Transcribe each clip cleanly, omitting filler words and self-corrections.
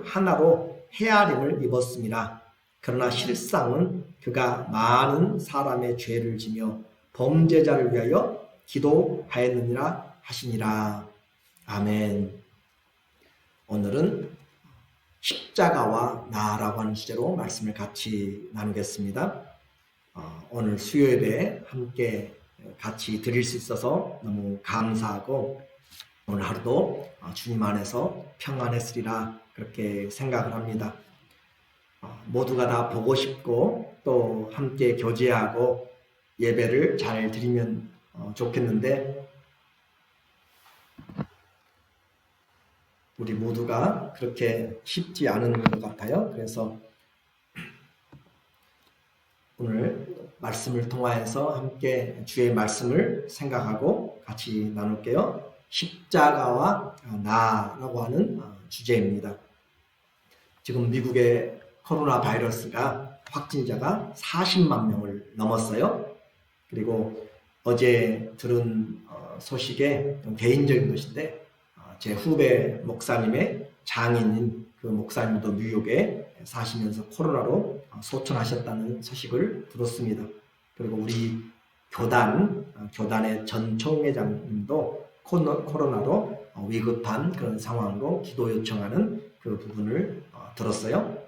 하나로 헤아림을 입었습니다. 그러나 실상은 그가 많은 사람의 죄를 지며 범죄자를 위하여 기도하였느니라 하시니라. 아멘. 오늘은 십자가와 나라고 하는 주제로 말씀을 같이 나누겠습니다. 오늘 수요예배 함께 같이 드릴 수 있어서 너무 감사하고 오늘 하루도 주님 안에서 평안했으리라 그렇게 생각을 합니다. 모두가 다 보고 싶고 또 함께 교제하고 예배를 잘 드리면 좋겠는데 우리 모두가 그렇게 쉽지 않은 것 같아요. 그래서 오늘 말씀을 통하여서 함께 주의 말씀을 생각하고 같이 나눌게요. 십자가와 나라고 하는 주제입니다. 지금 미국의 코로나 바이러스가 확진자가 40만 명을 넘었어요. 그리고 어제 들은 소식에 좀 개인적인 것인데 제 후배 목사님의 장인인 그 목사님도 뉴욕에 사시면서 코로나로 소천하셨다는 소식을 들었습니다. 그리고 우리 교단의 전 총회장님도 코로나로 위급한 그런 상황으로 기도 요청하는 그 부분을 들었어요.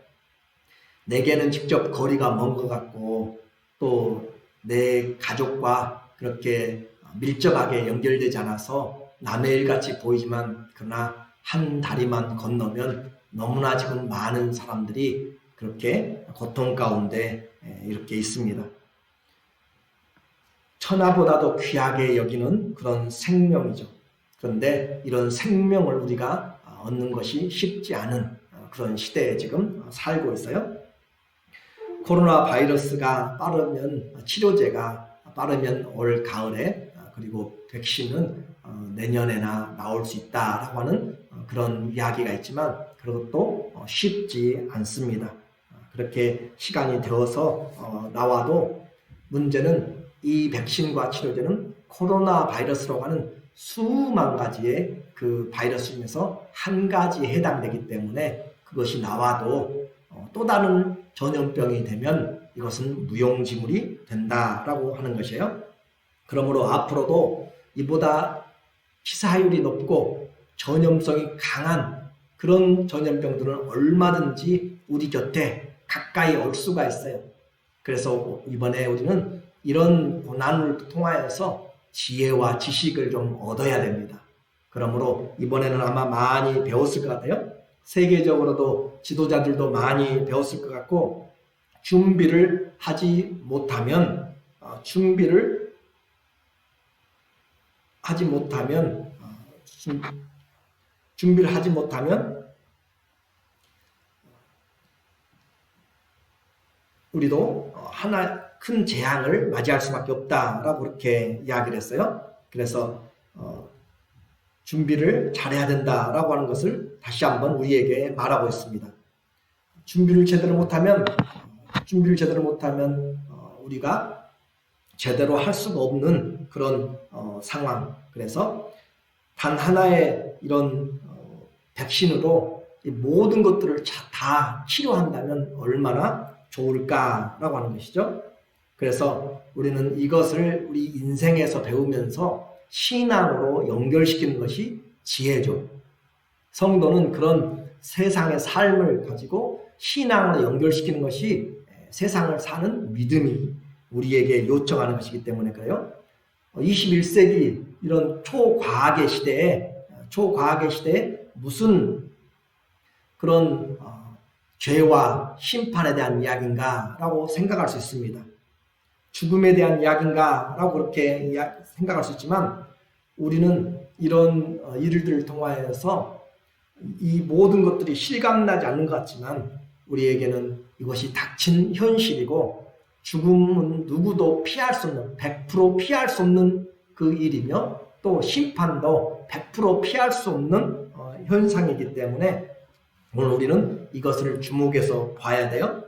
내게는 직접 거리가 먼 것 같고 또 내 가족과 그렇게 밀접하게 연결되지 않아서 남의 일같이 보이지만 그러나 한 다리만 건너면 너무나 지금 많은 사람들이 그렇게 고통 가운데 이렇게 있습니다. 천하보다도 귀하게 여기는 그런 생명이죠. 그런데 이런 생명을 우리가 얻는 것이 쉽지 않은 그런 시대에 지금 살고 있어요. 코로나 바이러스가 빠르면 치료제가 빠르면 올 가을에 그리고 백신은 내년에나 나올 수 있다라고 하는 그런 이야기가 있지만 그것도 쉽지 않습니다. 그렇게 시간이 되어서 나와도 문제는 이 백신과 치료제는 코로나 바이러스라고 하는 수만 가지의 그 바이러스 중에서 한 가지에 해당되기 때문에 그것이 나와도 또 다른 전염병이 되면 이것은 무용지물이 된다라고 하는 것이에요. 그러므로 앞으로도 이보다 치사율이 높고 전염성이 강한 그런 전염병들은 얼마든지 우리 곁에 가까이 올 수가 있어요. 그래서 이번에 우리는 이런 고난을 통하여서 지혜와 지식을 좀 얻어야 됩니다. 그러므로 이번에는 아마 많이 배웠을 것 같아요. 세계적으로도 지도자들도 많이 배웠을 것 같고 준비를 하지 못하면 우리도 하나 큰 재앙을 맞이할 수밖에 없다라고 그렇게 이야기를 했어요. 그래서 준비를 잘해야 된다라고 하는 것을 다시 한번 우리에게 말하고 있습니다. 준비를 제대로 못하면 우리가 제대로 할 수가 없는 그런 상황. 그래서 단 하나의 이런 백신으로 이 모든 것들을 다 치료한다면 얼마나 좋을까라고 하는 것이죠. 그래서 우리는 이것을 우리 인생에서 배우면서 신앙으로 연결시키는 것이 지혜죠. 성도는 그런 세상의 삶을 가지고 신앙으로 연결시키는 것이 세상을 사는 믿음이 우리에게 요청하는 것이기 때문에 그래요. 21세기 이런 초과학의 시대에 무슨 그런 죄와 심판에 대한 이야기인가 라고 생각할 수 있습니다. 죽음에 대한 이야기인가 라고 그렇게 생각할 수 있지만 우리는 이런 일들을 통하여서 이 모든 것들이 실감나지 않는 것 같지만 우리에게는 이것이 닥친 현실이고 죽음은 누구도 피할 수 없는 100% 피할 수 없는 그 일이며 또 심판도 100% 피할 수 없는 현상이기 때문에 오늘 우리는 이것을 주목해서 봐야 돼요.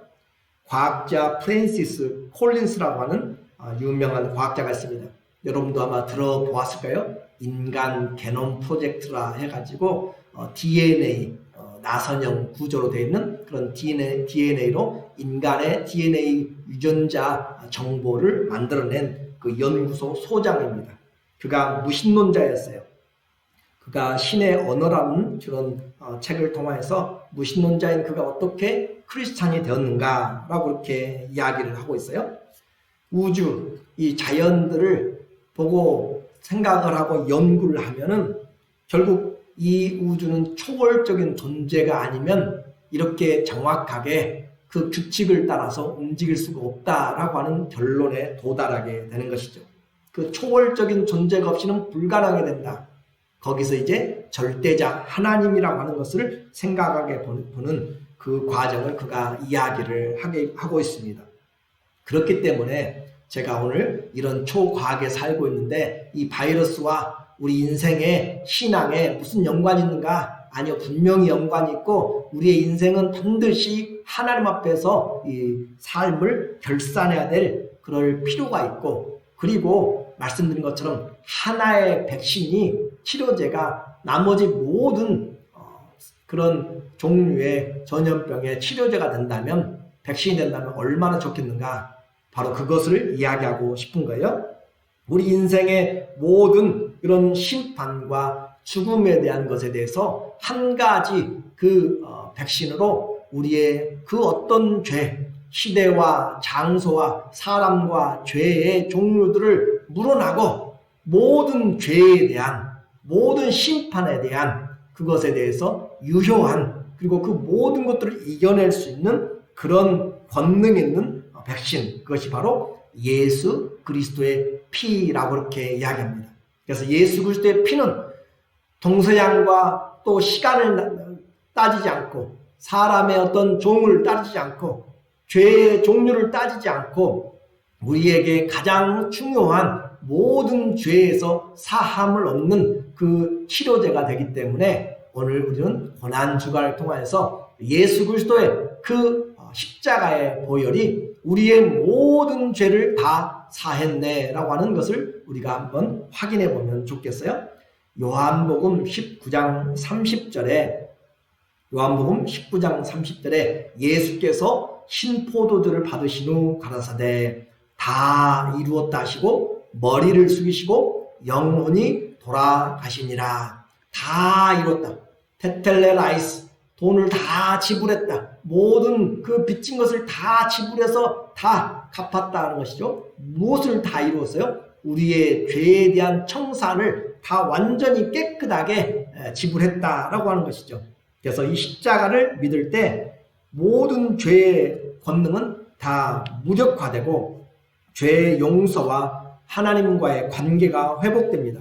과학자 프랜시스 콜린스라고 하는 유명한 과학자가 있습니다. 여러분도 아마 들어보았을까요? 인간 게놈 프로젝트라 해가지고 DNA, 나선형 구조로 되어 있는 그런 DNA로 인간의 DNA 유전자 정보를 만들어낸 그 연구소 소장입니다. 그가 무신론자였어요. 그가 신의 언어라는 그런 책을 통해서 무신론자인 그가 어떻게 크리스찬이 되었는가라고 이렇게 이야기를 하고 있어요. 우주, 이 자연들을 보고 생각을 하고 연구를 하면은 결국 이 우주는 초월적인 존재가 아니면 이렇게 정확하게 그 규칙을 따라서 움직일 수가 없다라고 하는 결론에 도달하게 되는 것이죠. 그 초월적인 존재가 없이는 불가능하게 된다. 거기서 이제 절대자 하나님이라고 하는 것을 생각하게 보는 그 과정을 그가 이야기를 하고 있습니다. 그렇기 때문에 제가 오늘 이런 초과학에 살고 있는데 이 바이러스와 우리 인생의 신앙에 무슨 연관이 있는가? 아니요, 분명히 연관이 있고 우리의 인생은 반드시 하나님 앞에서 이 삶을 결산해야 될 그럴 필요가 있고, 그리고 말씀드린 것처럼 하나의 백신이 치료제가 나머지 모든 그런 종류의 전염병의 치료제가 된다면, 백신이 된다면 얼마나 좋겠는가, 바로 그것을 이야기하고 싶은 거예요. 우리 인생의 모든 이런 심판과 죽음에 대한 것에 대해서 한 가지 그 백신으로 우리의 그 어떤 죄, 시대와 장소와 사람과 죄의 종류들을 물어나고 모든 죄에 대한, 모든 심판에 대한 그것에 대해서 유효한, 그리고 그 모든 것들을 이겨낼 수 있는 그런 권능 있는 백신, 그것이 바로 예수 그리스도의 피라고 이렇게 이야기합니다. 그래서 예수 그리스도의 피는 동서양과 또 시간을 따지지 않고, 사람의 어떤 종을 따지지 않고, 죄의 종류를 따지지 않고 우리에게 가장 중요한 모든 죄에서 사함을 얻는 그 치료제가 되기 때문에 오늘 우리는 고난주간을 통해서 예수 그리스도의 그 십자가의 보혈이 우리의 모든 죄를 다 사했네 라고 하는 것을 우리가 한번 확인해 보면 좋겠어요. 요한복음 19장 30절에 예수께서 신포도주를 받으신 후 가라사대 다 이루었다 하시고 머리를 숙이시고 영원히 돌아가시니라. 다 이뤘다. 테텔레라이스, 돈을 다 지불했다. 모든 그 빚진 것을 다 지불해서 다 갚았다는 것이죠. 무엇을 다 이루었어요? 우리의 죄에 대한 청산을 다 완전히 깨끗하게 지불했다라고 하는 것이죠. 그래서 이 십자가를 믿을 때 모든 죄의 권능은 다 무력화되고 죄의 용서와 하나님과의 관계가 회복됩니다.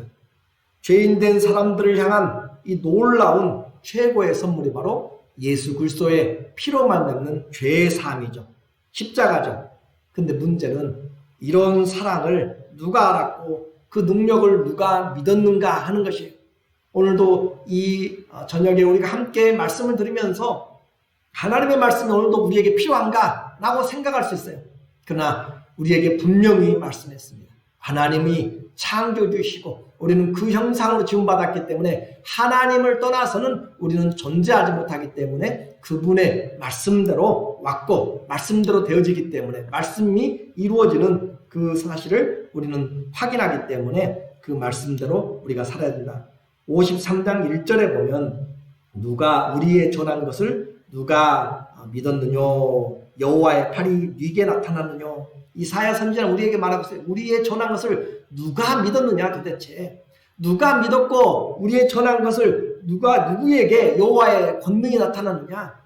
죄인 된 사람들을 향한 이 놀라운 최고의 선물이 바로 예수 그리스도의 피로만 남는 죄의 사함이죠. 십자가죠. 근데 문제는 이런 사랑을 누가 알았고 그 능력을 누가 믿었는가 하는 것이에요. 오늘도 이 저녁에 우리가 함께 말씀을 들으면서 하나님의 말씀이 오늘도 우리에게 필요한가? 라고 생각할 수 있어요. 그러나 우리에게 분명히 말씀했습니다. 하나님이 창조주시고 우리는 그 형상으로 지음받았기 때문에 하나님을 떠나서는 우리는 존재하지 못하기 때문에 그분의 말씀대로 왔고 말씀대로 되어지기 때문에 말씀이 이루어지는 그 사실을 우리는 확인하기 때문에 그 말씀대로 우리가 살아야 된다. 53장 1절에 보면 누가 우리의 전한 것을 누가 믿었느냐, 여호와의 팔이 네게 나타났느냐. 이사야 선지자는 우리에게 말하고 있어요. 우리의 전한 것을 누가 믿었느냐 도대체. 누가 믿었고 우리의 전한 것을 누구에게 여호와의 권능이 나타났느냐.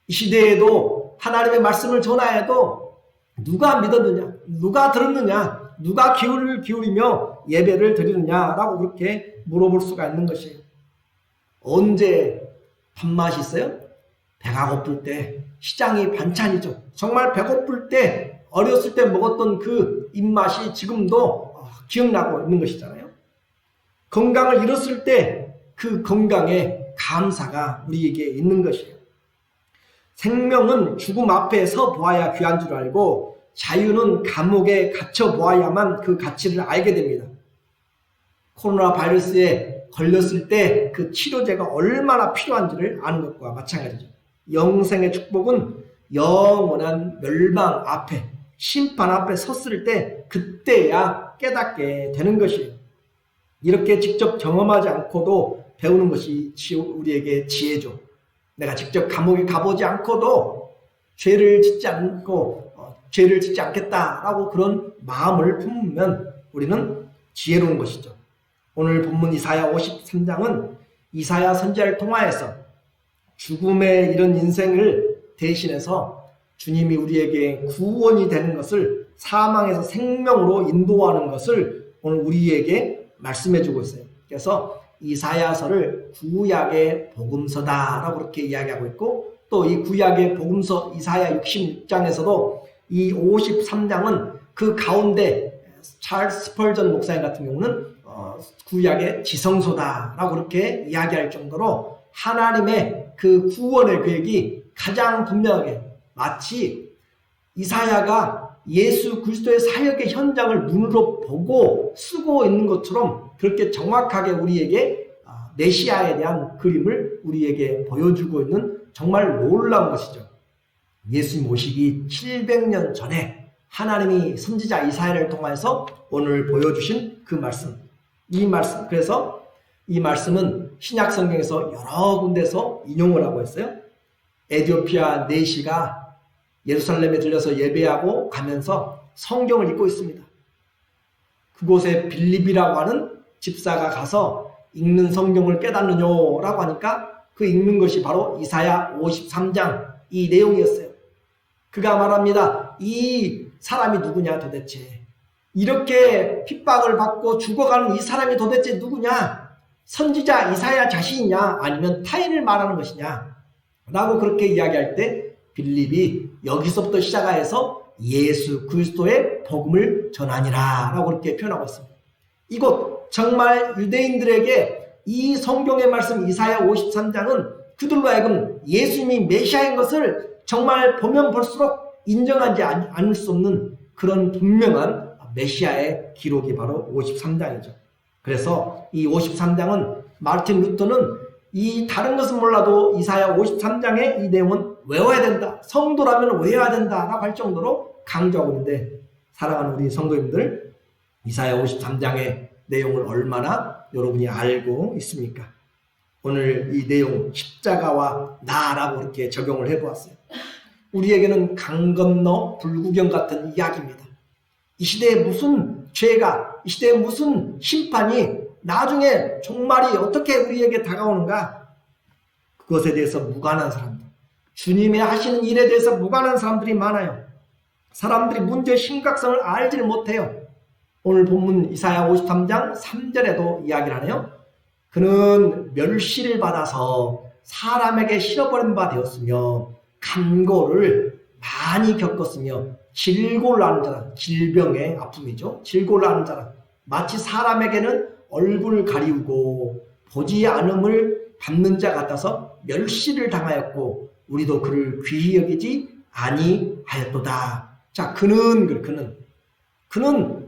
이 시대에도 하나님의 말씀을 전하여도 누가 믿었느냐, 누가 들었느냐, 누가 귀를 기울이며 예배를 드리느냐라고 그렇게 물어볼 수가 있는 것이에요. 언제 밥맛이 있어요? 배가 고플 때. 시장이 반찬이죠. 정말 배고플 때, 어렸을 때 먹었던 그 입맛이 지금도 기억나고 있는 것이잖아요. 건강을 잃었을 때 그 건강에 감사가 우리에게 있는 것이에요. 생명은 죽음 앞에 서 보아야 귀한 줄 알고 자유는 감옥에 갇혀 보아야만 그 가치를 알게 됩니다. 코로나 바이러스의 걸렸을 때 그 치료제가 얼마나 필요한지를 아는 것과 마찬가지죠. 영생의 축복은 영원한 멸망 앞에, 심판 앞에 섰을 때 그때야 깨닫게 되는 것이에요. 이렇게 직접 경험하지 않고도 배우는 것이 우리에게 지혜죠. 내가 직접 감옥에 가보지 않고도 죄를 짓지 않겠다라고 그런 마음을 품으면 우리는 지혜로운 것이죠. 오늘 본문 이사야 53장은 이사야 선지자를 통하여서 죽음의 이런 인생을 대신해서 주님이 우리에게 구원이 되는 것을, 사망에서 생명으로 인도하는 것을 오늘 우리에게 말씀해 주고 있어요. 그래서 이사야서를 구약의 복음서다라고 그렇게 이야기하고 있고, 또 이 구약의 복음서 이사야 66장에서도 이 53장은 그 가운데 찰스 스펄전 목사님 같은 경우는 구약의 지성소다라고 그렇게 이야기할 정도로 하나님의 그 구원의 계획이 가장 분명하게, 마치 이사야가 예수 그리스도의 사역의 현장을 눈으로 보고 쓰고 있는 것처럼 그렇게 정확하게 우리에게 메시아에 대한 그림을 우리에게 보여주고 있는 정말 놀라운 것이죠. 예수님 오시기 700년 전에 하나님이 선지자 이사야를 통해서 오늘 보여주신 그 말씀, 그래서 이 말씀은 신약 성경에서 여러 군데서 인용을 하고 있어요. 에티오피아 내시가 예루살렘에 들려서 예배하고 가면서 성경을 읽고 있습니다. 그곳에 빌립이라고 하는 집사가 가서 읽는 성경을 깨닫느냐라고 하니까 그 읽는 것이 바로 이사야 53장 이 내용이었어요. 그가 말합니다. 이 사람이 누구냐 도대체. 이렇게 핍박을 받고 죽어가는 이 사람이 도대체 누구냐? 선지자 이사야 자신이냐? 아니면 타인을 말하는 것이냐? 라고 그렇게 이야기할 때 빌립이 여기서부터 시작해서 예수 그리스도의 복음을 전하니라 라고 그렇게 표현하고 있습니다. 이곳 정말 유대인들에게 이 성경의 말씀 이사야 53장은 그들로 하여금 예수님이 메시아인 것을 정말 보면 볼수록 인정하지 않을 수 없는 그런 분명한 메시아의 기록이 바로 53장이죠. 그래서 이 53장은 마르틴 루터는 이 다른 것은 몰라도 이사야 53장의 이 내용은 외워야 된다. 성도라면 외워야 된다라고 할 정도로 강조하고 있는데, 사랑하는 우리 성도님들, 이사야 53장의 내용을 얼마나 여러분이 알고 있습니까? 오늘 이 내용 십자가와 나라고 이렇게 적용을 해보았어요. 우리에게는 강 건너 불구경 같은 이야기입니다. 이 시대에 무슨 죄가, 이 시대에 무슨 심판이 나중에 종말이 어떻게 우리에게 다가오는가? 그것에 대해서 무관한 사람들, 주님의 하시는 일에 대해서 무관한 사람들이 많아요. 사람들이 문제의 심각성을 알지를 못해요. 오늘 본문 이사야 53장 3절에도 이야기를 하네요. 그는 멸시를 받아서 사람에게 실어버린 바 되었으며 간고를 많이 겪었으며 질고를 하는 자라, 질병의 아픔이죠. 질고를 하는 자라, 마치 사람에게는 얼굴을 가리우고 보지 않음을 받는 자 같아서 멸시를 당하였고 우리도 그를 귀히 여기지 아니하였도다. 자, 그는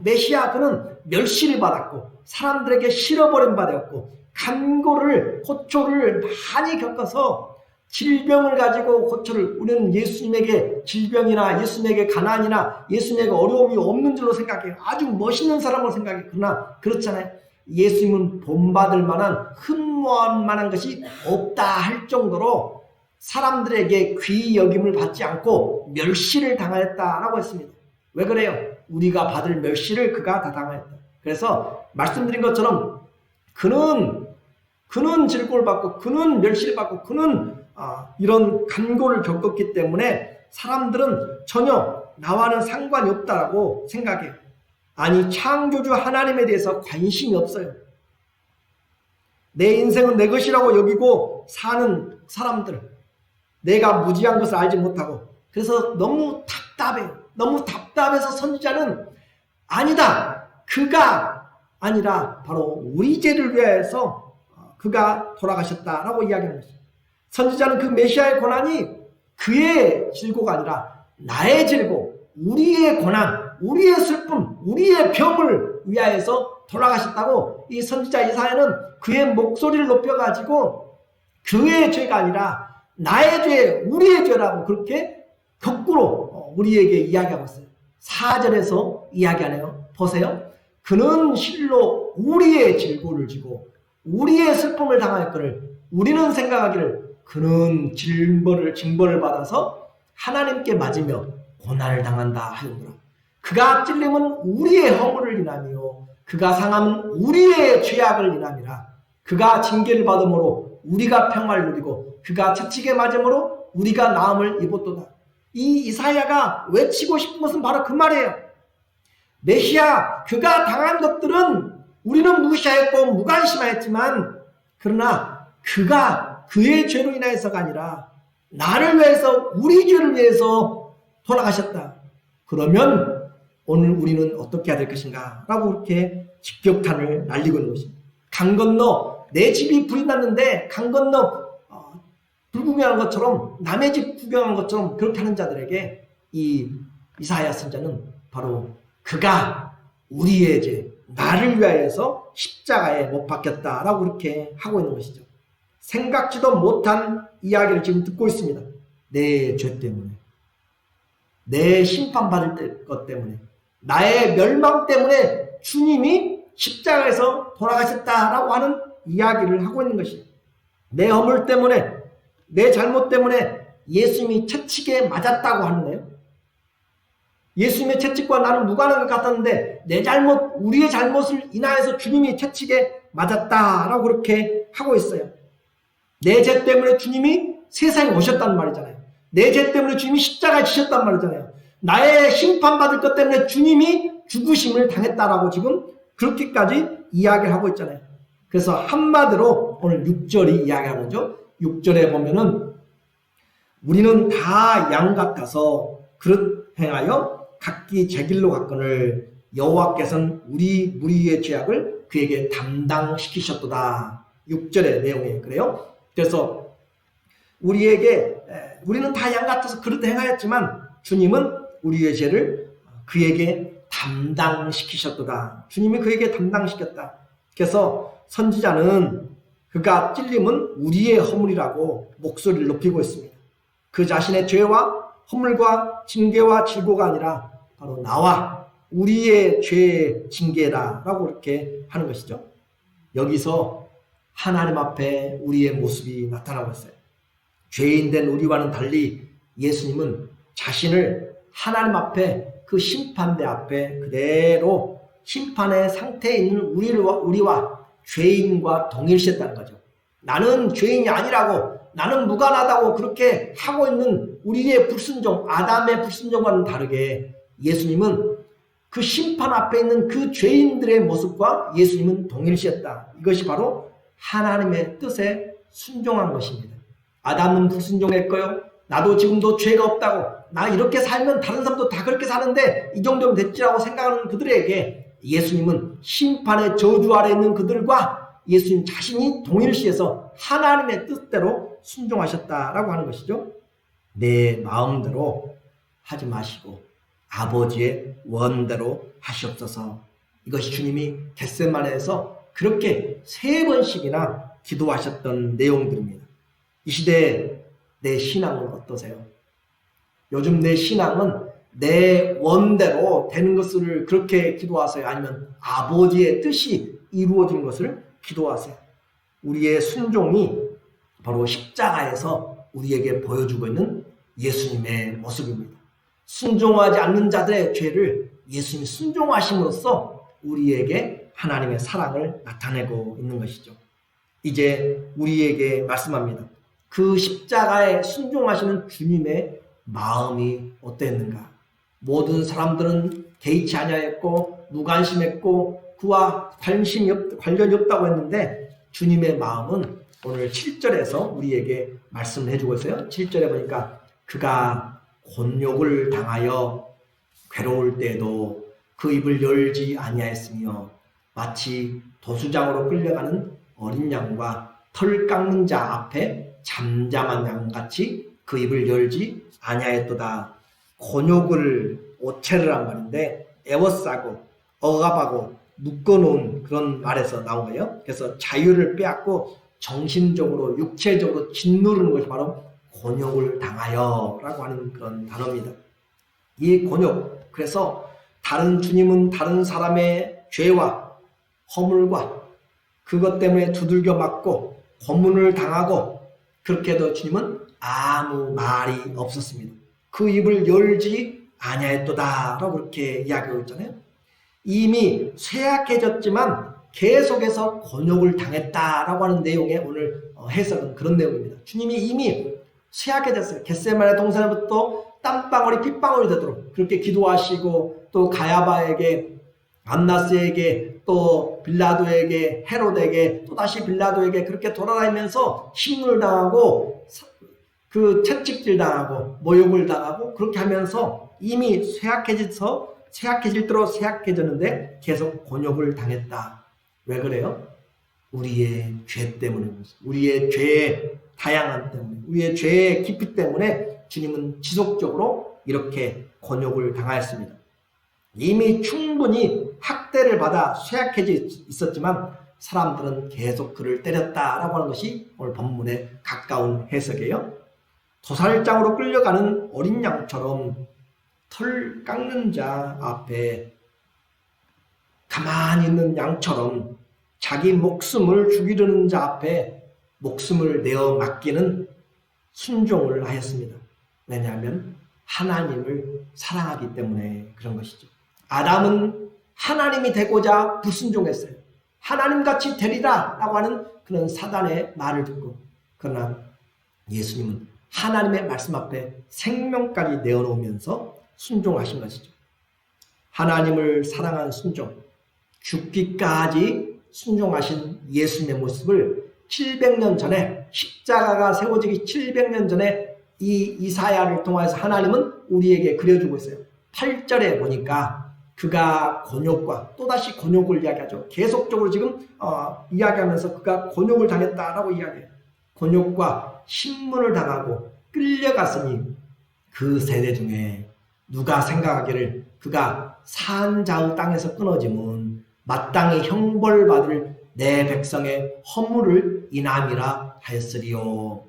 메시아, 그는 멸시를 받았고 사람들에게 실어버린 바 되었고 간고를, 고초를 많이 겪어서 질병을 가지고 고초를, 우리는 예수님에게 질병이나 예수님에게 가난이나 예수님에게 어려움이 없는 줄로 생각해요. 아주 멋있는 사람으로 생각해요. 그러나 그렇잖아요. 예수님은 본받을 만한, 흠모할 만한 것이 없다 할 정도로 사람들에게 귀히 여김을 받지 않고 멸시를 당하였다라고 했습니다. 왜 그래요? 우리가 받을 멸시를 그가 다 당하였다. 그래서 말씀드린 것처럼 그는 질고를 받고 그는 멸시를 받고 그는 이런 간고를 겪었기 때문에 사람들은 전혀 나와는 상관이 없다라고 생각해요. 아니, 창조주 하나님에 대해서 관심이 없어요. 내 인생은 내 것이라고 여기고 사는 사람들, 내가 무지한 것을 알지 못하고, 그래서 너무 답답해요. 너무 답답해서 선지자는 아니다, 그가 아니라 바로 우리 죄를 위해서 그가 돌아가셨다라고 이야기하는 것입니다. 선지자는 그 메시아의 고난이 그의 질고가 아니라 나의 질고, 우리의 고난, 우리의 슬픔, 우리의 병을 위하여서 돌아가셨다고 이 선지자 이사야는 그의 목소리를 높여가지고 그의 죄가 아니라 나의 죄, 우리의 죄라고 그렇게 거꾸로 우리에게 이야기하고 있어요. 4절에서 이야기하네요. 보세요. 그는 실로 우리의 질고를 지고 우리의 슬픔을 당하였거늘 우리는 생각하기를 그는 징벌을 받아서 하나님께 맞으며 고난을 당한다 하였노라. 그가 찔림은 우리의 허물을 인하며 그가 상함은 우리의 죄악을 인함이라. 그가 징계를 받음으로 우리가 평화를 누리고 그가 채찍에 맞음으로 우리가 나음을 입었도다. 이 이사야가 외치고 싶은 것은 바로 그 말이에요. 메시아 그가 당한 것들은 우리는 무시하였고 무관심하였지만 그러나 그가 그의 죄로 인하여서가 아니라 나를 위해서 우리 죄를 위해서 돌아가셨다. 그러면 오늘 우리는 어떻게 해야 될 것인가 라고 그렇게 직격탄을 날리고 있는 것입니다. 강 건너 내 집이 불이 났는데 강 건너 불 구경한 것처럼 남의 집 구경한 것처럼 그렇게 하는 자들에게 이 이사야 선자는 바로 그가 우리의 죄 나를 위하여서 십자가에 못 박혔다라고 그렇게 하고 있는 것이죠. 생각지도 못한 이야기를 지금 듣고 있습니다. 내 죄 때문에 내 심판받을 것 때문에 나의 멸망 때문에 주님이 십자가에서 돌아가셨다라고 하는 이야기를 하고 있는 것이죠. 내 허물 때문에 내 잘못 때문에 예수님이 채찍에 맞았다고 하는데요. 예수님의 채찍과 나는 무관한 것 같았는데 내 잘못, 우리의 잘못을 인하여서 주님이 채찍에 맞았다라고 그렇게 하고 있어요. 내 죄 때문에 주님이 세상에 오셨단 말이잖아요. 내 죄 때문에 주님이 십자가에 지셨단 말이잖아요. 나의 심판받을 것 때문에 주님이 죽으심을 당했다라고 지금 그렇게까지 이야기를 하고 있잖아요. 그래서 한마디로 오늘 6절이 이야기하는 거죠. 6절에 보면은 우리는 다 양 같아서 그릇 행하여 각기 제 길로 갔거늘 여호와께서는 우리 무리의 죄악을 그에게 담당시키셨도다. 6절의 내용이에요. 그래요? 그래서 우리는 다 양 같아서 그릇 행하였지만 주님은 우리의 죄를 그에게 담당시키셨도다. 주님이 그에게 담당시켰다. 그래서 선지자는 그가 찔림은 우리의 허물이라고 목소리를 높이고 있습니다. 그 자신의 죄와 허물과 징계와 질고가 아니라 바로 나와 우리의 죄의 징계라라고 이렇게 하는 것이죠. 여기서 하나님 앞에 우리의 모습이 나타나고 있어요. 죄인된 우리와는 달리 예수님은 자신을 하나님 앞에 그 심판대 앞에 그대로 심판의 상태에 있는 우리와 죄인과 동일시했다는 거죠. 나는 죄인이 아니라고 나는 무관하다고 그렇게 하고 있는 우리의 불순종, 아담의 불순종과는 다르게 예수님은 그 심판 앞에 있는 그 죄인들의 모습과 예수님은 동일시했다. 이것이 바로 하나님의 뜻에 순종한 것입니다. 아담은 불순종했고요. 나도 지금도 죄가 없다고 나 이렇게 살면 다른 사람도 다 그렇게 사는데 이 정도면 됐지라고 생각하는 그들에게 예수님은 심판의 저주 아래 있는 그들과 예수님 자신이 동일시해서 하나님의 뜻대로 순종하셨다라고 하는 것이죠. 내 마음대로 하지 마시고 아버지의 원대로 하시옵소서. 이것이 주님이 겟세마네에서 그렇게 3번씩이나 기도하셨던 내용들입니다. 이 시대에 내 신앙은 어떠세요? 요즘 내 신앙은 내 원대로 되는 것을 그렇게 기도하세요? 아니면 아버지의 뜻이 이루어지는 것을 기도하세요? 우리의 순종이 바로 십자가에서 우리에게 보여주고 있는 예수님의 모습입니다. 순종하지 않는 자들의 죄를 예수님이 순종하심으로써 우리에게 하나님의 사랑을 나타내고 있는 것이죠. 이제 우리에게 말씀합니다. 그 십자가에 순종하시는 주님의 마음이 어땠는가? 모든 사람들은 개의치 아니하였고 무관심했고 그와 관련이 없다고 했는데 주님의 마음은 오늘 7절에서 우리에게 말씀을 해주고 있어요. 7절에 보니까 그가 곤욕을 당하여 괴로울 때에도 그 입을 열지 아니하였으며 마치 도수장으로 끌려가는 어린 양과 털 깎는 자 앞에 잠잠한 양같이 그 입을 열지 아니하였도다. 곤욕을 오체를 한 말인데 애워싸고 억압하고 묶어놓은 그런 말에서 나온 거예요. 그래서 자유를 빼앗고 정신적으로 육체적으로 짓누르는 것이 바로 곤욕을 당하여 라고 하는 그런 단어입니다. 이 곤욕, 그래서 다른 주님은 다른 사람의 죄와 허물과 그것 때문에 두들겨 맞고 고문을 당하고, 그렇게 해도 주님은 아무 말이 없었습니다. 그 입을 열지 아니하였도다 라고 그렇게 이야기하고 있잖아요. 이미 쇠약해졌지만 계속해서 곤욕을 당했다라고 하는 내용의 오늘 해석은 그런 내용입니다. 주님이 이미 쇠약해졌어요. 겟세마네 동산부터 땀방울이 핏방울이 되도록 그렇게 기도하시고, 또 가야바에게, 안나스에게, 또 빌라도에게, 헤롯에게, 또 다시 빌라도에게 그렇게 돌아다니면서 심문을 당하고 그 채찍질 당하고 모욕을 당하고 그렇게 하면서 이미 쇠약해질 대로 쇠약해졌는데 계속 곤욕을 당했다. 왜 그래요? 우리의 죄 때문에, 우리의 죄의 다양함 때문에, 우리의 죄의 깊이 때문에 주님은 지속적으로 이렇게 곤욕을 당하였습니다. 이미 충분히 학대를 받아 쇠약해져 있었지만 사람들은 계속 그를 때렸다라고 하는 것이 오늘 본문에 가까운 해석이에요. 도살장으로 끌려가는 어린 양처럼 털 깎는 자 앞에 가만히 있는 양처럼 자기 목숨을 죽이려는 자 앞에 목숨을 내어 맡기는 순종을 하였습니다. 왜냐하면 하나님을 사랑하기 때문에 그런 것이죠. 아담은 하나님이 되고자 불순종했어요. 하나님같이 되리라 라고 하는 그런 사단의 말을 듣고, 그러나 예수님은 하나님의 말씀 앞에 생명까지 내어놓으면서 순종하신 것이죠. 하나님을 사랑한 순종, 죽기까지 순종하신 예수님의 모습을 700년 전에, 십자가가 세워지기 700년 전에 이 이사야를 통해서 하나님은 우리에게 그려주고 있어요. 8절에 보니까 그가 곤욕과, 또다시 곤욕을 이야기하죠. 계속적으로 지금 이야기하면서 그가 곤욕을 당했다라고 이야기해요. 곤욕과 신문을 당하고 끌려갔으니 그 세대 중에 누가 생각하기를 그가 산자의 땅에서 끊어짐은 마땅히 형벌받을 내 백성의 허물을 인함이라 하였으리요.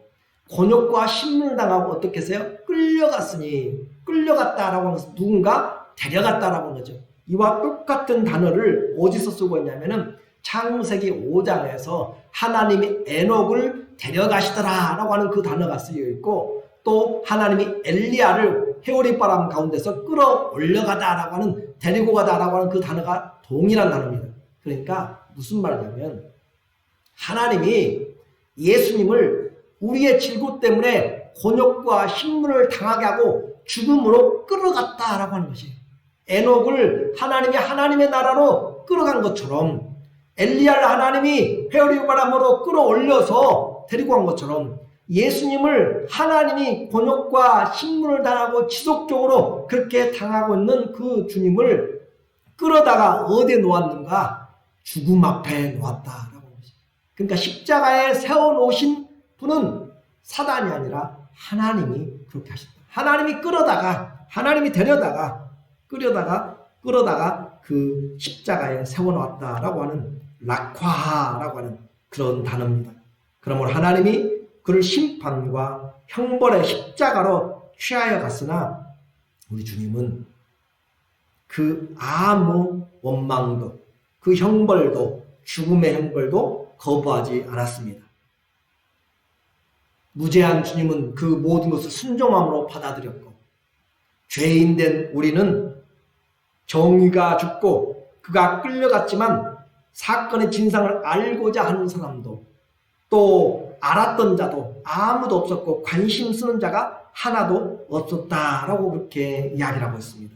곤욕과 신문을 당하고 어떻게 했어요? 끌려갔으니, 끌려갔다라고 하면서 누군가 데려갔다라고 하는 거죠. 이와 똑같은 단어를 어디서 쓰고 있냐면은 창세기 5장에서 하나님이 에녹을 데려가시더라라고 하는 그 단어가 쓰여 있고, 또 하나님이 엘리야를 회오리바람 가운데서 끌어올려가다라고 하는, 데리고 가다라고 하는 그 단어가 동일한 단어입니다. 그러니까 무슨 말이냐면 하나님이 예수님을 우리의 질고 때문에 곤욕과 신문을 당하게 하고 죽음으로 끌어갔다라고 하는 것이에요. 에녹을 하나님이 하나님의 나라로 끌어간 것처럼, 엘리야를 하나님이 회오리바람으로 끌어올려서 데리고 간 것처럼, 예수님을 하나님이 곤욕과 신문을 당하고 지속적으로 그렇게 당하고 있는 그 주님을 끌어다가 어디에 놓았는가? 죽음 앞에 놓았다라고 하는 것이에요. 그러니까 십자가에 세워놓으신 분은 사단이 아니라 하나님이 그렇게 하셨다. 하나님이 끌어다가, 하나님이 데려다가 끌어다가 그 십자가에 세워놓았다라고 하는 락화라고 하는 그런 단어입니다. 그러므로 하나님이 그를 심판과 형벌의 십자가로 취하여 갔으나 우리 주님은 그 아무 원망도, 그 형벌도, 죽음의 형벌도 거부하지 않았습니다. 무죄한 주님은 그 모든 것을 순종함으로 받아들였고, 죄인된 우리는 정의가 죽고 그가 끌려갔지만 사건의 진상을 알고자 하는 사람도, 또 알았던 자도 아무도 없었고 관심 쓰는 자가 하나도 없었다라고 그렇게 이야기를 하고 있습니다.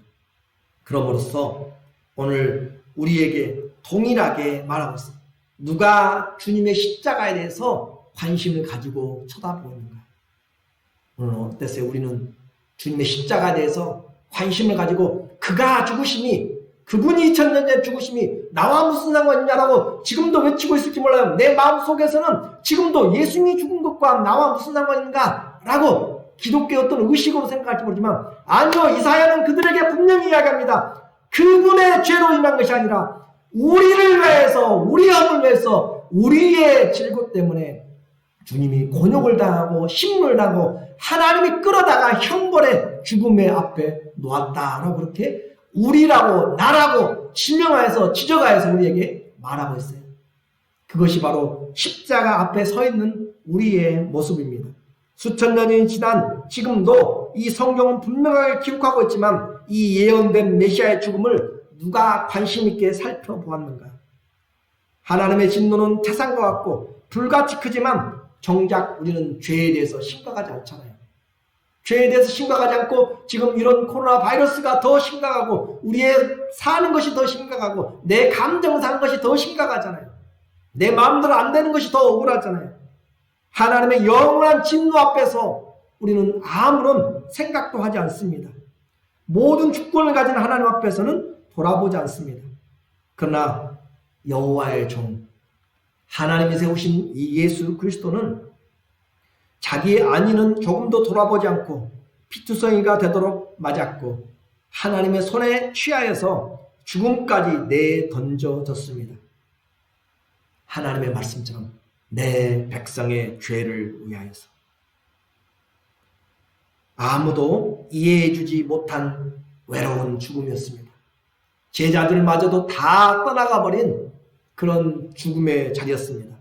그럼으로써 오늘 우리에게 동일하게 말하고 있습니다. 누가 주님의 십자가에 대해서 관심을 가지고 쳐다보고 있는가? 오늘 어땠어요? 우리는 주님의 십자가에 대해서 관심을 가지고 그가 죽으심이, 그분이 2000년 전에 죽으심이 나와 무슨 상관이냐라고 지금도 외치고 있을지 몰라요. 내 마음속에서는 지금도 예수님이 죽은 것과 나와 무슨 상관인가 라고 기독교의 어떤 의식으로 생각할지 모르지만, 아니요, 이사야는 그들에게 분명히 이야기합니다. 그분의 죄로 인한 것이 아니라 우리를 위해서, 우리 영을 위해서, 우리의 질고 때문에 주님이 곤욕을 당하고 심문을 당하고 하나님이 끌어다가 형벌의 죽음의 앞에 놓았다라고 그렇게 우리라고 나라고 지명하여서 지적하여서 우리에게 말하고 있어요. 그것이 바로 십자가 앞에 서 있는 우리의 모습입니다. 수천 년이 지난 지금도 이 성경은 분명하게 기록하고 있지만 이 예언된 메시아의 죽음을 누가 관심 있게 살펴보았는가? 하나님의 진노는 태산과 같고 불같이 크지만 정작 우리는 죄에 대해서 심각하지 않잖아요. 죄에 대해서 심각하지 않고 지금 이런 코로나 바이러스가 더 심각하고 우리의 사는 것이 더 심각하고 내 감정 사는 것이 더 심각하잖아요. 내 마음대로 안 되는 것이 더 억울하잖아요. 하나님의 영원한 진노 앞에서 우리는 아무런 생각도 하지 않습니다. 모든 주권을 가진 하나님 앞에서는 돌아보지 않습니다. 그러나 여호와의 종 하나님이 세우신 이 예수 그리스도는 자기의 안위는 조금도 돌아보지 않고 피투성이가 되도록 맞았고 하나님의 손에 취하여서 죽음까지 내던져졌습니다. 하나님의 말씀처럼 내 백성의 죄를 위하여서 아무도 이해해주지 못한 외로운 죽음이었습니다. 제자들마저도 다 떠나가버린 그런 죽음의 자리였습니다.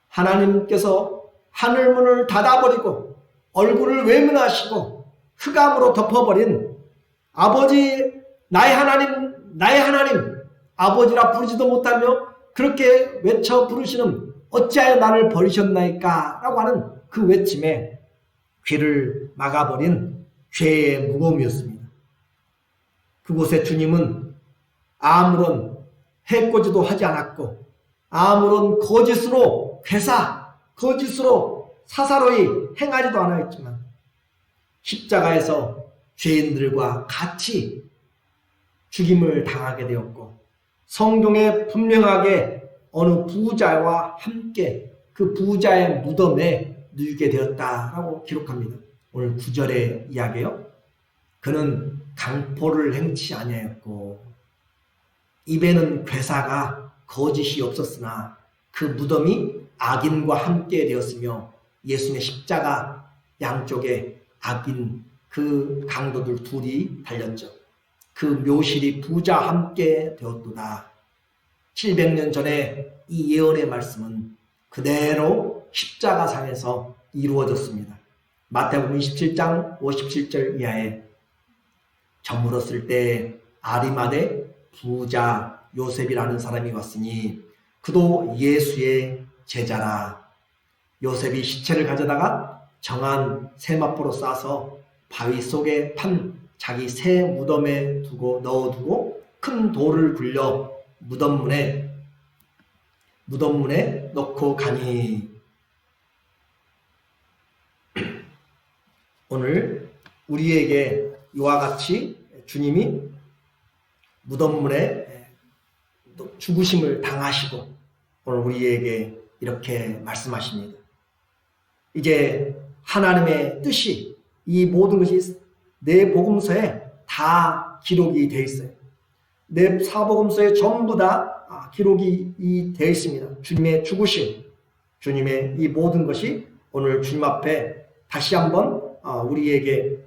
하나님께서 하늘문을 닫아버리고 얼굴을 외면하시고 흑암으로 덮어버린 아버지 나의 하나님 나의 하나님 아버지라 부르지도 못하며 그렇게 외쳐 부르시는 어찌하여 나를 버리셨나이까 라고 하는 그 외침에 귀를 막아버린 죄의 무거움이었습니다. 그곳에 주님은 아무런 해코지도 하지 않았고 아무런 거짓으로 거짓으로 사사로이 행하지도 않았지만 십자가에서 죄인들과 같이 죽임을 당하게 되었고 성경에 분명하게 어느 부자와 함께 그 부자의 무덤에 누이게 되었다라고 기록합니다. 오늘 9절의 이야기예요. 그는 강포를 행치 아니하였고 입에는 괴사가 거짓이 없었으나 그 무덤이 악인과 함께 되었으며 예수님의 십자가 양쪽에 악인 그 강도들 둘이 달렸죠. 그 묘실이 부자와 함께 되었도다. 700년 전에 이 예언의 말씀은 그대로 십자가상에서 이루어졌습니다. 마태복음 27장 57절 이하에 저물었을 때 아리마대 부자 요셉이라는 사람이 왔으니 그도 예수의 제자라. 요셉이 시체를 가져다가 정한 세마포로 싸서 바위 속에 판 자기 새 무덤에 넣어두고 큰 돌을 굴려 무덤문에 넣고 가니. 오늘 우리에게 이와 같이 주님이 무덤문에 죽으심을 당하시고 오늘 우리에게 이렇게 말씀하십니다. 이제 하나님의 뜻이 이 모든 것이 내 복음서에 다 기록이 되어 있어요. 내 사복음서에 전부 다 기록이 되어 있습니다. 주님의 죽으심, 주님의 이 모든 것이 오늘 주님 앞에 다시 한번 우리에게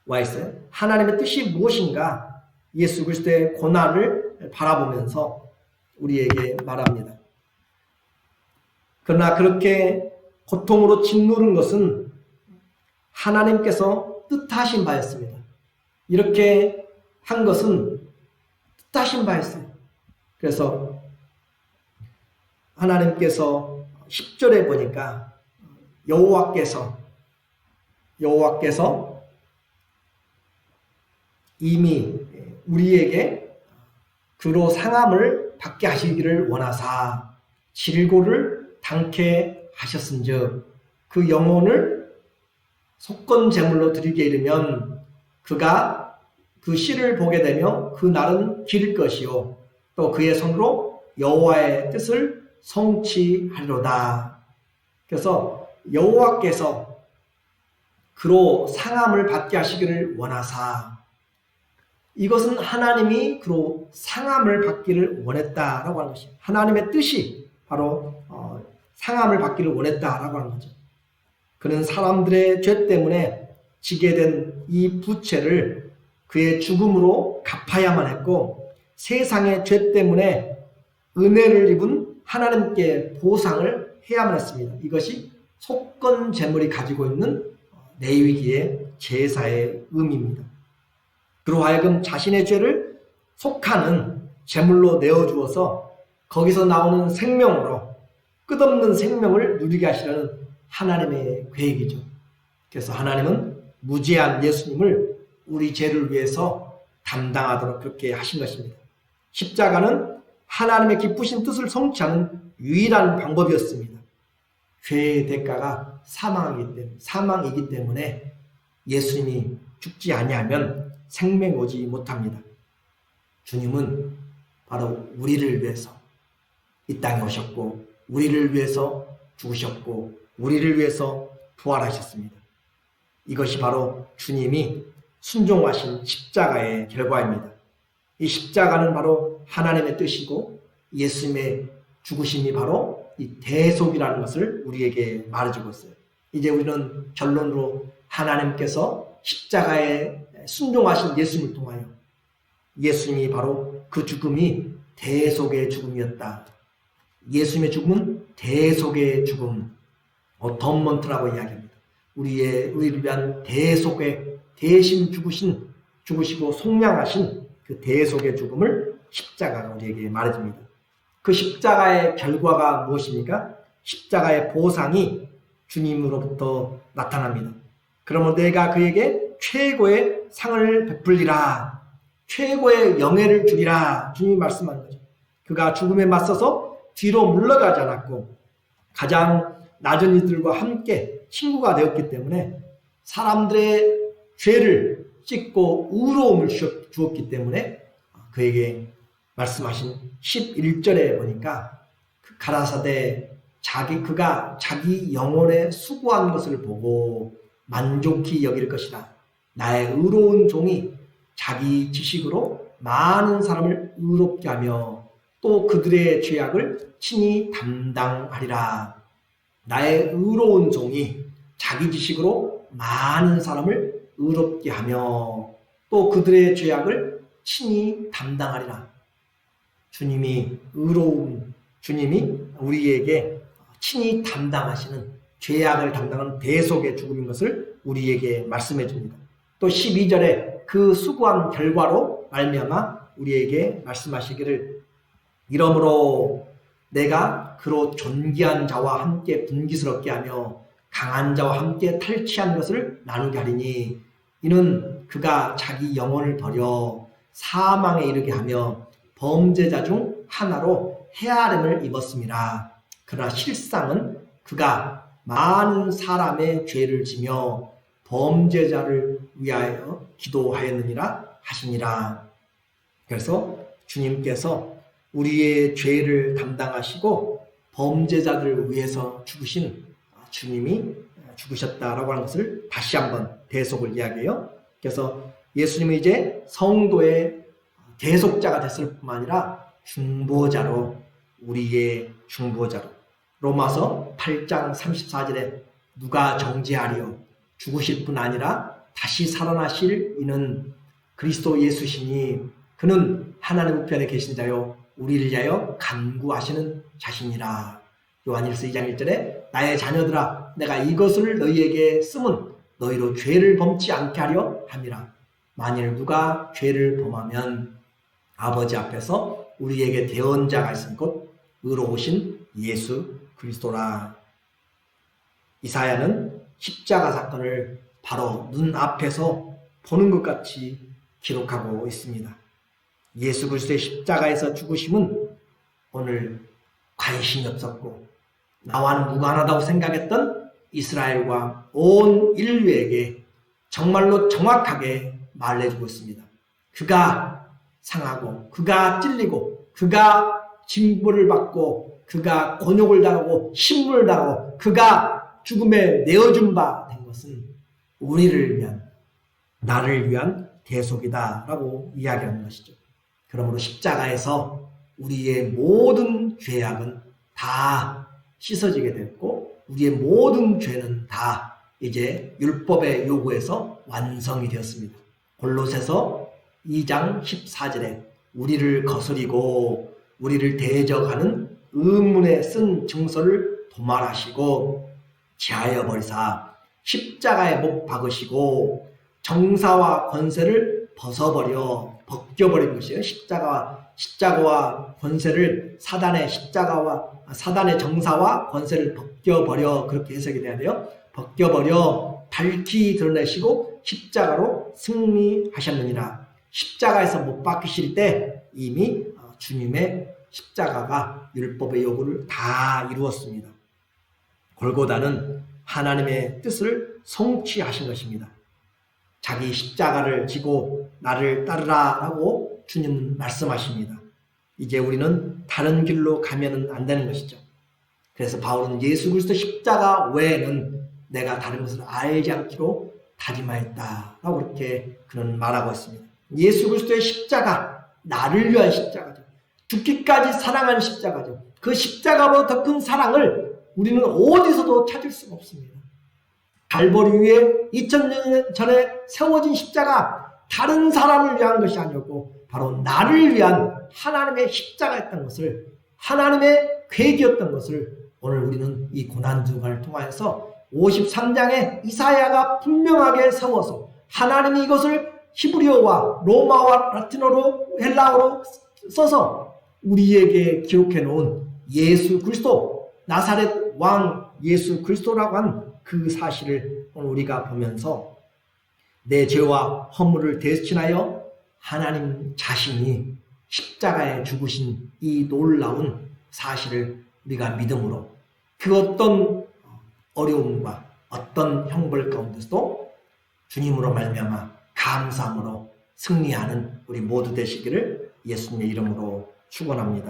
와 있어요. 하나님의 뜻이 무엇인가 예수 그리스도의 고난을 바라보면서 우리에게 말합니다. 그러나 그렇게 고통으로 짓누른 것은 하나님께서 뜻하신 바였습니다. 이렇게 한 것은 뜻하신 바였어요. 그래서 하나님께서 10절에 보니까 여호와께서 이미 우리에게 그로 상함을 받게 하시기를 원하사 질고를 당케 하셨은즉 그 영혼을 속건 제물로 드리게 이르면 그가 그 씨를 보게 되며 그 날은 길 것이요 또 그의 손으로 여호와의 뜻을 성취하리로다. 그래서 여호와께서 그로 상함을 받게 하시기를 원하사 이것은 하나님이 그로 상함을 받기를 원했다라고 하는 것입니다. 하나님의 뜻이 바로 상함을 받기를 원했다라고 하는 거죠. 그는 사람들의 죄 때문에 지게 된 이 부채를 그의 죽음으로 갚아야만 했고, 세상의 죄 때문에 은혜를 입은 하나님께 보상을 해야만 했습니다. 이것이 속건 제물이 가지고 있는 레위기의 제사의 의미입니다. 그로 하여금 자신의 죄를 속하는 제물로 내어주어서 거기서 나오는 생명으로 끝없는 생명을 누리게 하시려는 하나님의 계획이죠. 그래서 하나님은 무죄한 예수님을 우리 죄를 위해서 담당하도록 그렇게 하신 것입니다. 십자가는 하나님의 기쁘신 뜻을 성취하는 유일한 방법이었습니다. 죄의 대가가 사망이기 때문에 예수님이 죽지 아니하면 생명이 오지 못합니다. 주님은 바로 우리를 위해서 이 땅에 오셨고, 우리를 위해서 죽으셨고, 우리를 위해서 부활하셨습니다. 이것이 바로 주님이 순종하신 십자가의 결과입니다. 이 십자가는 바로 하나님의 뜻이고, 예수님의 죽으심이 바로 이 대속이라는 것을 우리에게 말해주고 있어요. 이제 우리는 결론으로 하나님께서 십자가에 순종하신 예수님을 통하여 예수님이 바로 그 죽음이 대속의 죽음이었다. 예수님의 죽음은 대속의 죽음, 어텀먼트라고 이야기합니다. 우리를 위한 대속의 대신 죽으시고 속량하신 그 대속의 죽음을 십자가가 우리에게 말해줍니다. 그 십자가의 결과가 무엇입니까? 십자가의 보상이 주님으로부터 나타납니다. 그러면 내가 그에게 최고의 상을 베풀리라, 최고의 영예를 주리라, 주님이 말씀하는 거죠. 그가 죽음에 맞서서 뒤로 물러가지 않았고 가장 낮은 이들과 함께 친구가 되었기 때문에 사람들의 죄를 씻고 의로움을 주었기 때문에 그에게 말씀하신 11절에 보니까 그 가라사대 그가 자기 영혼에 수고한 것을 보고 만족히 여길 것이다. 나의 의로운 종이 자기 지식으로 많은 사람을 의롭게 하며 또 그들의 죄악을 친히 담당하리라. 나의 의로운 종이 자기 지식으로 많은 사람을 의롭게 하며 또 그들의 죄악을 친히 담당하리라. 주님이 우리에게 친히 담당하시는 죄악을 담당하는 대속의 죽음인 것을 우리에게 말씀해 줍니다. 또 12절에 그 수고한 결과로 말미암아 우리에게 말씀하시기를 이러므로 내가 그로 존귀한 자와 함께 분기스럽게 하며 강한 자와 함께 탈취한 것을 나누게 하리니 이는 그가 자기 영혼을 버려 사망에 이르게 하며 범죄자 중 하나로 헤아림을 입었습니다. 그러나 실상은 그가 많은 사람의 죄를 지며 범죄자를 위하여 기도하였느니라 하시니라. 그래서 주님께서 우리의 죄를 담당하시고 범죄자들을 위해서 죽으신 주님이 죽으셨다라고 하는 것을 다시 한번 대속을 이야기해요. 그래서 예수님은 이제 성도의 대속자가 됐을 뿐만 아니라 우리의 중보자로 로마서 8장 34절에 누가 정죄하리요 죽으실 뿐 아니라 다시 살아나실 이는 그리스도 예수시니 그는 하나님 우편에 계신 자요 우리를 위하여 간구하시는 자신이라. 요한일서 2장 1절에 나의 자녀들아 내가 이것을 너희에게 쓰면 너희로 죄를 범치 않게 하려 함이라. 만일 누가 죄를 범하면 아버지 앞에서 우리에게 대언자가 있은 곧 의로우신 예수 그리스도라. 이사야는 십자가 사건을 바로 눈앞에서 보는 것 같이 기록하고 있습니다. 예수 그리스도의 십자가에서 죽으심은 오늘 관심이 없었고 나와는 무관하다고 생각했던 이스라엘과 온 인류에게 정말로 정확하게 말해주고 있습니다. 그가 상하고 그가 찔리고 그가 징벌을 받고 그가 곤욕을 당하고 신문을 당하고 그가 죽음에 내어준 바 된 것은 우리를 위한 나를 위한 대속이다라고 이야기하는 것이죠. 그러므로 십자가에서 우리의 모든 죄악은 다 씻어지게 됐고 우리의 모든 죄는 다 이제 율법의 요구에서 완성이 되었습니다. 골로새서 2장 14절에 우리를 거스리고 우리를 대적하는 의문에 쓴 증서를 도말하시고 제하여 버리사 십자가에 못 박으시고 정사와 권세를 벗겨버린 것이에요. 십자가와 권세를 사단의 정사와 권세를 벗겨버려, 그렇게 해석이 돼야 돼요. 벗겨버려 밝히 드러내시고 십자가로 승리하셨느니라. 십자가에서 못 박히실 때 이미 주님의 십자가가 율법의 요구를 다 이루었습니다. 골고다는 하나님의 뜻을 성취하신 것입니다. 자기 십자가를 지고 나를 따르라 라고 주님은 말씀하십니다. 이제 우리는 다른 길로 가면 안 되는 것이죠. 그래서 바울은 예수 그리스도 십자가 외에는 내가 다른 것을 알지 않기로 다짐하였다 라고 그렇게 그는 말하고 있습니다. 예수 그리스도의 십자가, 나를 위한 십자가죠. 죽기까지 사랑하는 십자가죠. 그 십자가보다 더 큰 사랑을 우리는 어디서도 찾을 수가 없습니다. 갈보리 위에 2000년 전에 세워진 십자가, 다른 사람을 위한 것이 아니었고 바로 나를 위한 하나님의 십자가였던 것을, 하나님의 계획이었던 것을 오늘 우리는 이 고난주간을 통하여서 53장에 이사야가 분명하게 세워서 하나님이 이것을 히브리어와 로마와 라틴어로 헬라어로 써서 우리에게 기록해 놓은 예수 그리스도, 나사렛 왕 예수 그리스도라고 한 그 사실을 오늘 우리가 보면서 내 죄와 허물을 대신하여 하나님 자신이 십자가에 죽으신 이 놀라운 사실을 우리가 믿음으로 그 어떤 어려움과 어떤 형벌 가운데서도 주님으로 말미암아 감사함으로 승리하는 우리 모두 되시기를 예수님의 이름으로 축원합니다.